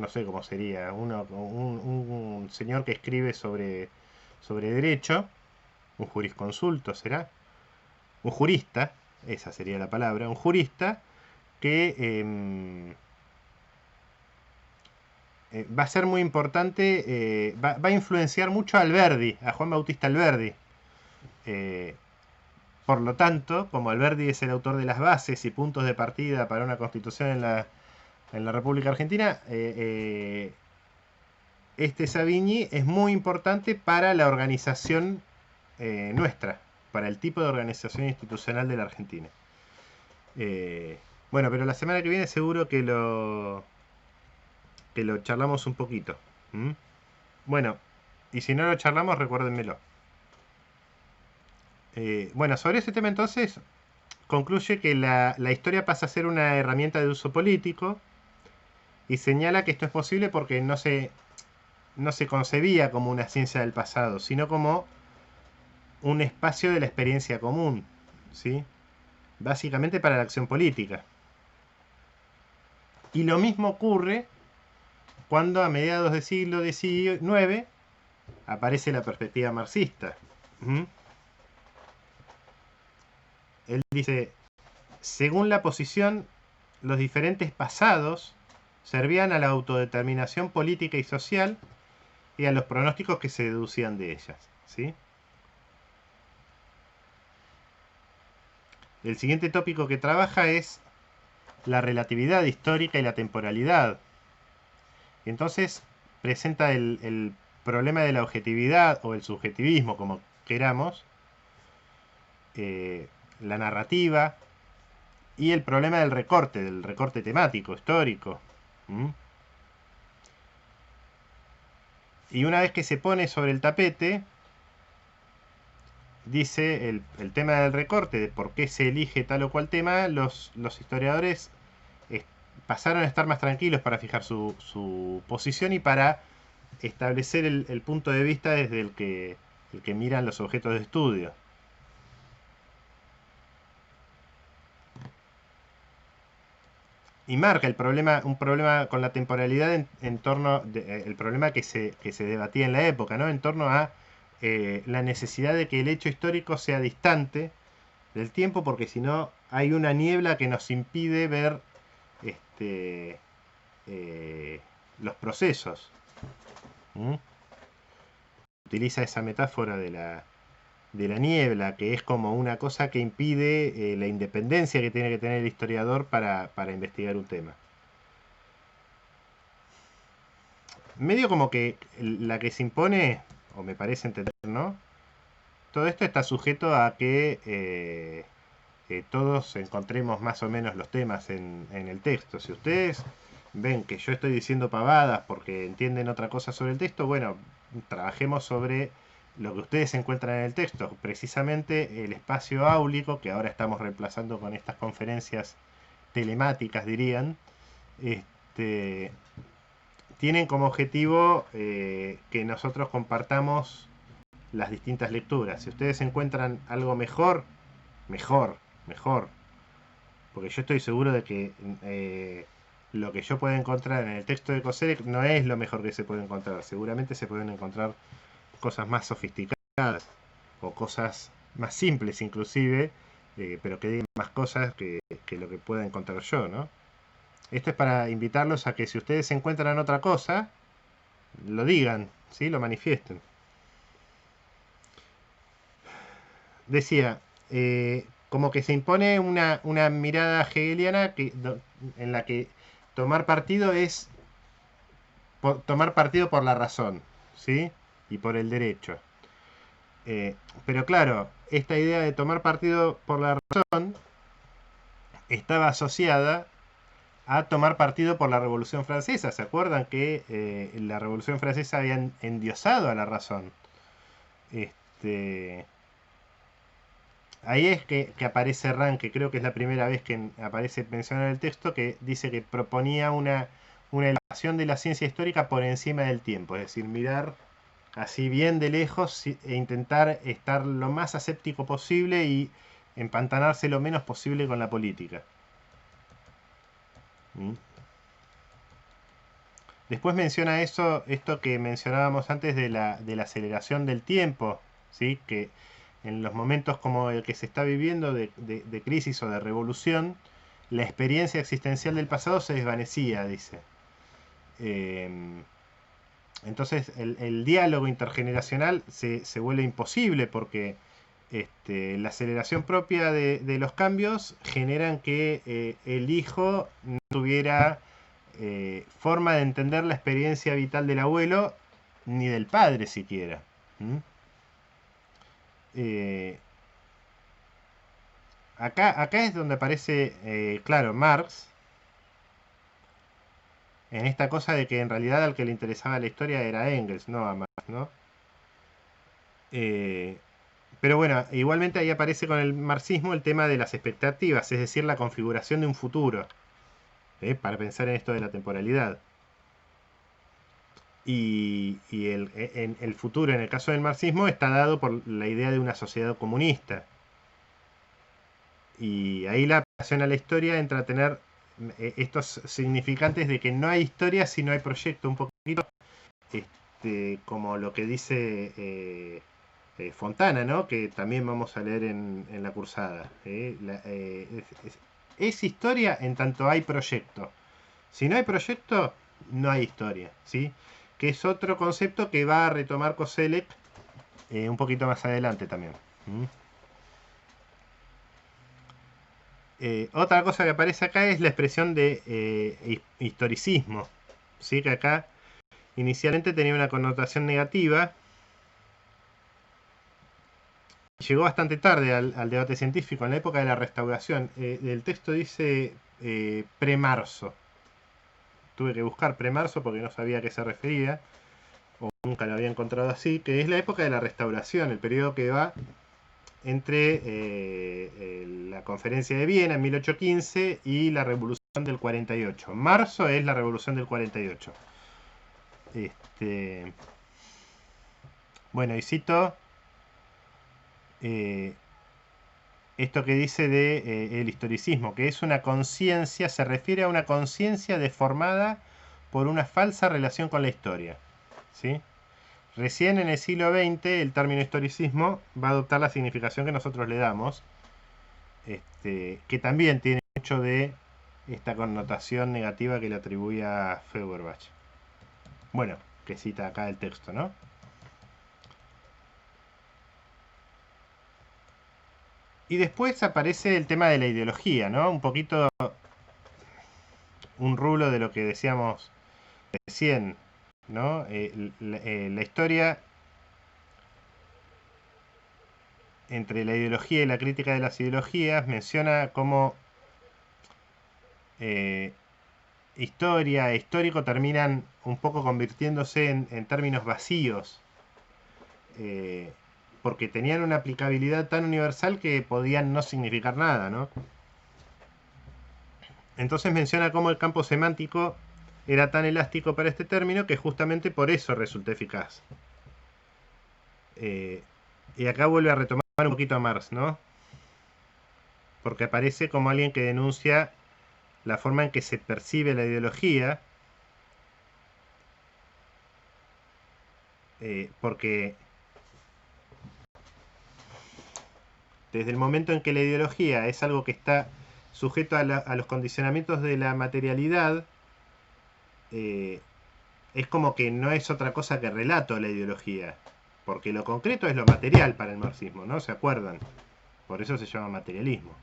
sé cómo sería, un señor que escribe sobre derecho, un jurisconsulto será, un jurista, esa sería la palabra, un jurista que va a ser muy importante, va a influenciar mucho a Alberdi, a Juan Bautista Alberdi. Eh, por lo tanto, como Alberdi es el autor de las bases y puntos de partida para una constitución en la República Argentina, este Savigny es muy importante para la organización nuestra, para el tipo de organización institucional de la Argentina. Eh, bueno, pero la semana que viene seguro que lo charlamos un poquito. ¿Mm? Bueno, y si no lo charlamos, recuérdenmelo. Bueno, sobre ese tema entonces concluye que la historia pasa a ser una herramienta de uso político y señala que esto es posible porque no se concebía como una ciencia del pasado, sino como un espacio de la experiencia común, ¿sí? Básicamente para la acción política. Y lo mismo ocurre cuando a mediados del siglo XIX aparece la perspectiva marxista. ¿Mm? Él dice, según la posición, los diferentes pasados servían a la autodeterminación política y social y a los pronósticos que se deducían de ellas. ¿Sí? El siguiente tópico que trabaja es la relatividad histórica y la temporalidad. Entonces presenta el problema de la objetividad o el subjetivismo, como queramos, la narrativa y el problema del recorte temático, histórico. ¿Mm? Y una vez que se pone sobre el tapete, dice el tema del recorte, de por qué se elige tal o cual tema, los historiadores pasaron a estar más tranquilos para fijar su posición y para establecer el punto de vista desde el que miran los objetos de estudio. Y marca un problema con la temporalidad en torno, el problema que se debatía en la época, ¿no? En torno a la necesidad de que el hecho histórico sea distante del tiempo, porque si no hay una niebla que nos impide ver este, los procesos. ¿Mm? Utiliza esa metáfora de la niebla, que es como una cosa que impide la independencia que tiene que tener el historiador para investigar un tema. Medio como que la que se impone, o me parece entender, ¿no? Todo esto está sujeto a que todos encontremos más o menos los temas en el texto. Si ustedes ven que yo estoy diciendo pavadas porque entienden otra cosa sobre el texto, bueno, trabajemos sobre lo que ustedes encuentran en el texto. Precisamente el espacio áulico, que ahora estamos reemplazando con estas conferencias telemáticas, dirían, este, tienen como objetivo que nosotros compartamos las distintas lecturas. Si ustedes encuentran algo mejor, mejor, mejor. Porque yo estoy seguro de que lo que yo pueda encontrar en el texto de Koselleck no es lo mejor que se puede encontrar. Seguramente se pueden encontrar cosas más sofisticadas o cosas más simples inclusive, pero que digan más cosas que lo que pueda encontrar yo, ¿no? Esto es para invitarlos a que si ustedes encuentran otra cosa, lo digan, ¿sí? Lo manifiesten. Decía, como que se impone una mirada hegeliana en la que tomar partido es tomar partido por la razón, ¿sí? Y por el derecho. Pero claro, esta idea de tomar partido por la razón estaba asociada a tomar partido por la Revolución Francesa. ¿Se acuerdan que la Revolución Francesa habían endiosado a la razón? Este, Ahí es que aparece Rand, que creo que es la primera vez que aparece mencionado en el texto, que dice que proponía una elevación de la ciencia histórica por encima del tiempo, es decir, mirar así bien de lejos e intentar estar lo más aséptico posible y empantanarse lo menos posible con la política. ¿Mm? Después menciona esto que mencionábamos antes de la aceleración del tiempo, ¿sí? Que en los momentos como el que se está viviendo de crisis o de revolución, la experiencia existencial del pasado se desvanecía, dice. Eh, entonces el diálogo intergeneracional se vuelve imposible porque la aceleración propia de los cambios generan que el hijo no tuviera forma de entender la experiencia vital del abuelo ni del padre siquiera. ¿Mm? Eh, acá es donde aparece, claro, Marx, en esta cosa de que en realidad al que le interesaba la historia era Engels, no a Marx, ¿no? Eh, pero bueno, igualmente ahí aparece con el marxismo el tema de las expectativas, es decir, la configuración de un futuro, para pensar en esto de la temporalidad. Y el futuro, en el caso del marxismo, está dado por la idea de una sociedad comunista. Y ahí la aplicación a la historia entra a tener estos significantes de que no hay historia si no hay proyecto, un poquito como lo que dice Fontana, ¿no? Que también vamos a leer en la cursada. Es historia en tanto hay proyecto. Si no hay proyecto, no hay historia, ¿sí? Que es otro concepto que va a retomar Koselleck un poquito más adelante también. ¿Mm? Otra cosa que aparece acá es la expresión de historicismo, ¿sí? Que acá inicialmente tenía una connotación negativa. Llegó bastante tarde al debate científico, en la época de la restauración. El texto dice premarzo. Tuve que buscar premarzo porque no sabía a qué se refería, o nunca lo había encontrado así, que es la época de la restauración, el periodo que va entre la conferencia de Viena en 1815 y la revolución del 48. Marzo es la revolución del 48. Bueno, y cito esto que dice de el historicismo, que es una conciencia, se refiere a una conciencia deformada por una falsa relación con la historia, ¿sí? Recién en el siglo XX el término historicismo va a adoptar la significación que nosotros le damos, que también tiene mucho de esta connotación negativa que le atribuye a Feuerbach. Bueno, que cita acá el texto, ¿no? Y después aparece el tema de la ideología, ¿no? Un poquito un rulo de lo que decíamos recién, ¿no? La historia entre la ideología y la crítica de las ideologías menciona cómo historia e histórico terminan un poco convirtiéndose en términos vacíos, eh, porque tenían una aplicabilidad tan universal que podían no significar nada, ¿no? Entonces menciona cómo el campo semántico era tan elástico para este término que justamente por eso resulta eficaz. Y acá vuelve a retomar un poquito a Marx, ¿no? Porque aparece como alguien que denuncia la forma en que se percibe la ideología, porque desde el momento en que la ideología es algo que está sujeto a los condicionamientos de la materialidad, es como que no es otra cosa que relato la ideología, porque lo concreto es lo material para el marxismo, ¿no? ¿Se acuerdan? Por eso se llama materialismo.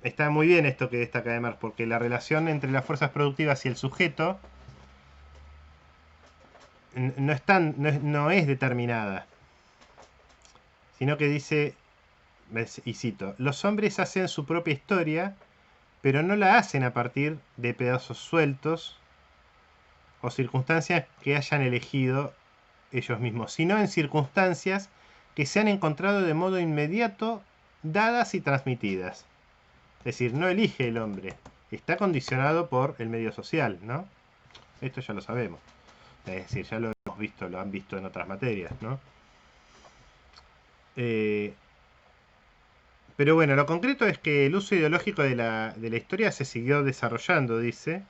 Está muy bien esto que destaca de Marx, porque la relación entre las fuerzas productivas y el sujeto no es determinada, sino que dice, y cito, los hombres hacen su propia historia, pero no la hacen a partir de pedazos sueltos o circunstancias que hayan elegido ellos mismos, sino en circunstancias que se han encontrado de modo inmediato, dadas y transmitidas. Es decir, no elige el hombre, está condicionado por el medio social, ¿no? Esto ya lo sabemos. Es decir, ya lo hemos visto, lo han visto en otras materias, ¿no? Pero bueno, lo concreto es que el uso ideológico de la historia se siguió desarrollando, dice,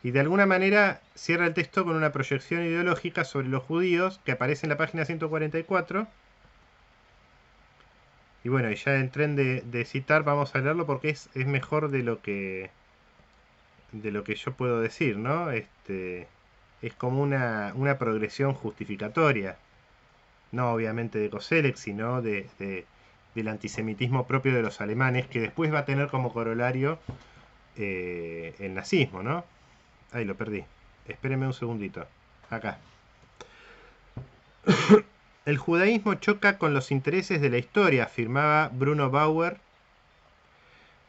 y de alguna manera cierra el texto con una proyección ideológica sobre los judíos que aparece en la página 144. Y bueno, y ya en tren de citar vamos a leerlo porque es mejor de lo que yo puedo decir, ¿no? Es como una progresión justificatoria, no obviamente de Koselleck, sino del antisemitismo propio de los alemanes, que después va a tener como corolario el nazismo, ¿no? Ahí lo perdí. Espérenme un segundito. Acá. El judaísmo choca con los intereses de la historia, afirmaba Bruno Bauer.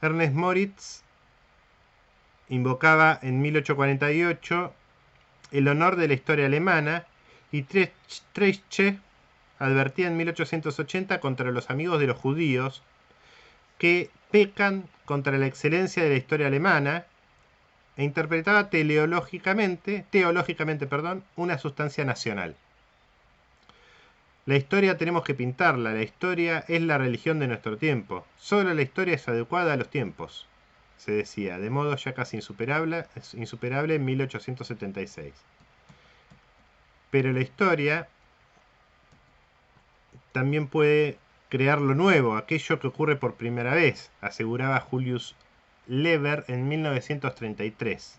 Ernest Moritz invocaba en 1848 el honor de la historia alemana y Treitschke advertía en 1880 contra los amigos de los judíos que pecan contra la excelencia de la historia alemana e interpretaba teológicamente, una sustancia nacional. La historia tenemos que pintarla, la historia es la religión de nuestro tiempo. Solo la historia es adecuada a los tiempos, se decía, de modo ya casi insuperable en 1876. Pero la historia también puede crear lo nuevo, aquello que ocurre por primera vez, aseguraba Julius Leber en 1933,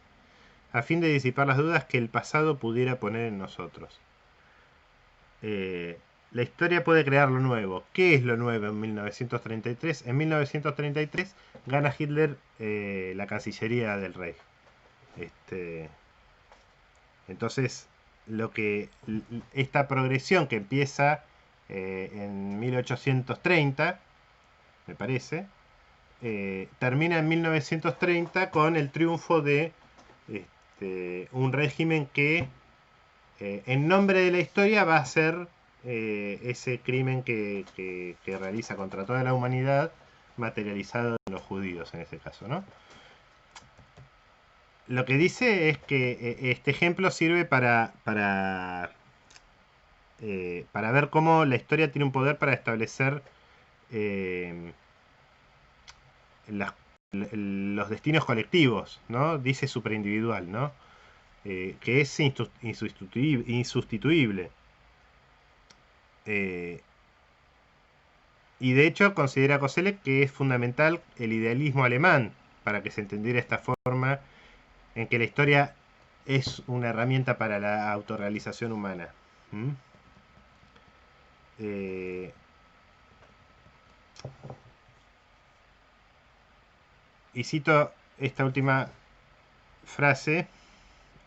a fin de disipar las dudas que el pasado pudiera poner en nosotros. La historia puede crear lo nuevo. ¿Qué es lo nuevo en 1933? En 1933 gana Hitler la Cancillería del Reich. Entonces, esta progresión que empieza en 1830, me parece, termina en 1930 con el triunfo de un régimen que, en nombre de la historia, va a ser ese crimen que realiza contra toda la humanidad, materializado en los judíos en ese caso, ¿no? Lo que dice es que este ejemplo sirve para ver cómo la historia tiene un poder para establecer eh, las- los destinos colectivos, ¿no? Dice superindividual, ¿no? Que es insustituible. Eh, y de hecho considera Koselleck que es fundamental el idealismo alemán para que se entendiera esta forma en que la historia es una herramienta para la autorrealización humana. ¿Mm? Eh, y cito esta última frase,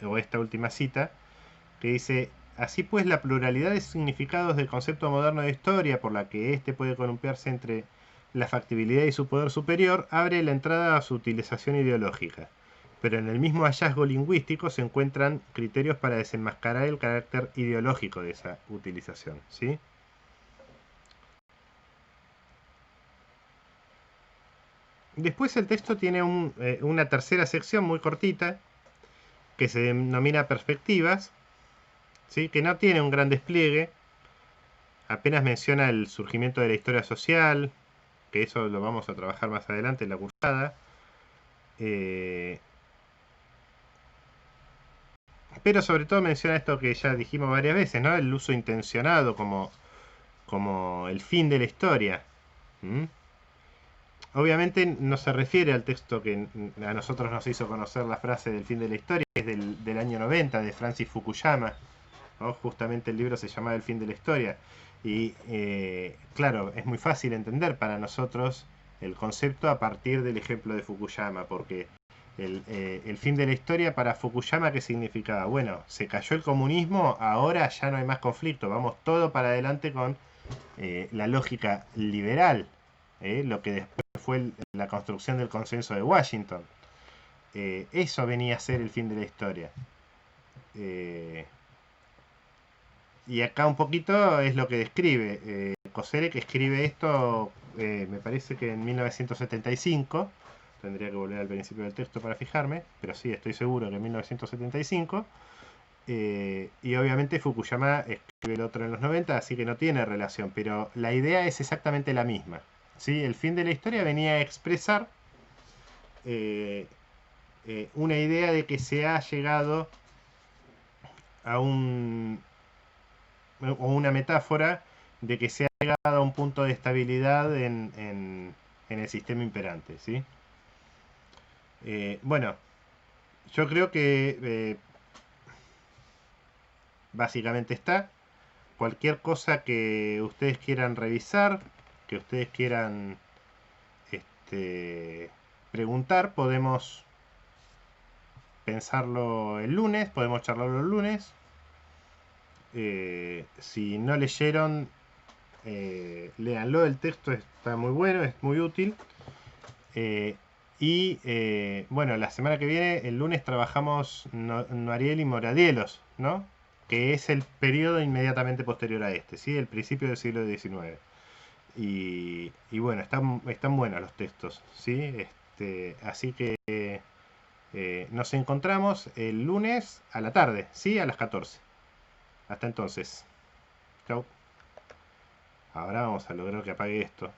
o esta última cita, que dice: así pues, la pluralidad de significados del concepto moderno de historia, por la que éste puede columpiarse entre la factibilidad y su poder superior, abre la entrada a su utilización ideológica. Pero en el mismo hallazgo lingüístico se encuentran criterios para desenmascarar el carácter ideológico de esa utilización, ¿sí? Después el texto tiene una tercera sección muy cortita que se denomina perspectivas, ¿sí? Que no tiene un gran despliegue, apenas menciona el surgimiento de la historia social, que eso lo vamos a trabajar más adelante en la cursada. Eh, pero sobre todo menciona esto que ya dijimos varias veces, ¿no? El uso intencionado como el fin de la historia. ¿Mm? Obviamente no se refiere al texto que a nosotros nos hizo conocer la frase del fin de la historia, que es del año 90, de Francis Fukuyama, ¿no? Justamente el libro se llama El fin de la historia. Y claro, es muy fácil entender para nosotros el concepto a partir del ejemplo de Fukuyama, porque el fin de la historia para Fukuyama, ¿qué significaba? Bueno, se cayó el comunismo, ahora ya no hay más conflicto, vamos todo para adelante con la lógica liberal, lo que después fue la construcción del consenso de Washington. Eso venía a ser el fin de la historia. Eh, y acá un poquito es lo que describe. Koselleck escribe esto, me parece que en 1975. Tendría que volver al principio del texto para fijarme, pero sí, estoy seguro que en 1975. Y obviamente Fukuyama escribe el otro en los 90, así que no tiene relación, pero la idea es exactamente la misma. ¿Sí? El fin de la historia venía a expresar eh, una idea de que se ha llegado a o una metáfora de que se ha llegado a un punto de estabilidad en el sistema imperante, ¿sí? Bueno, yo creo que básicamente está. Cualquier cosa que ustedes quieran revisar, que ustedes quieran preguntar, podemos pensarlo el lunes, podemos charlarlo el lunes. Si no leyeron, léanlo, el texto está muy bueno, es muy útil. Eh, bueno, la semana que viene, el lunes, trabajamos Noariel y Moradielos, ¿no? Que es el periodo inmediatamente posterior a este, ¿sí? El principio del siglo XIX. Y bueno, están buenos los textos, ¿sí? Así que nos encontramos el lunes a la tarde, ¿sí? A las 14. Hasta entonces. Chau. Ahora vamos a lograr que apague esto.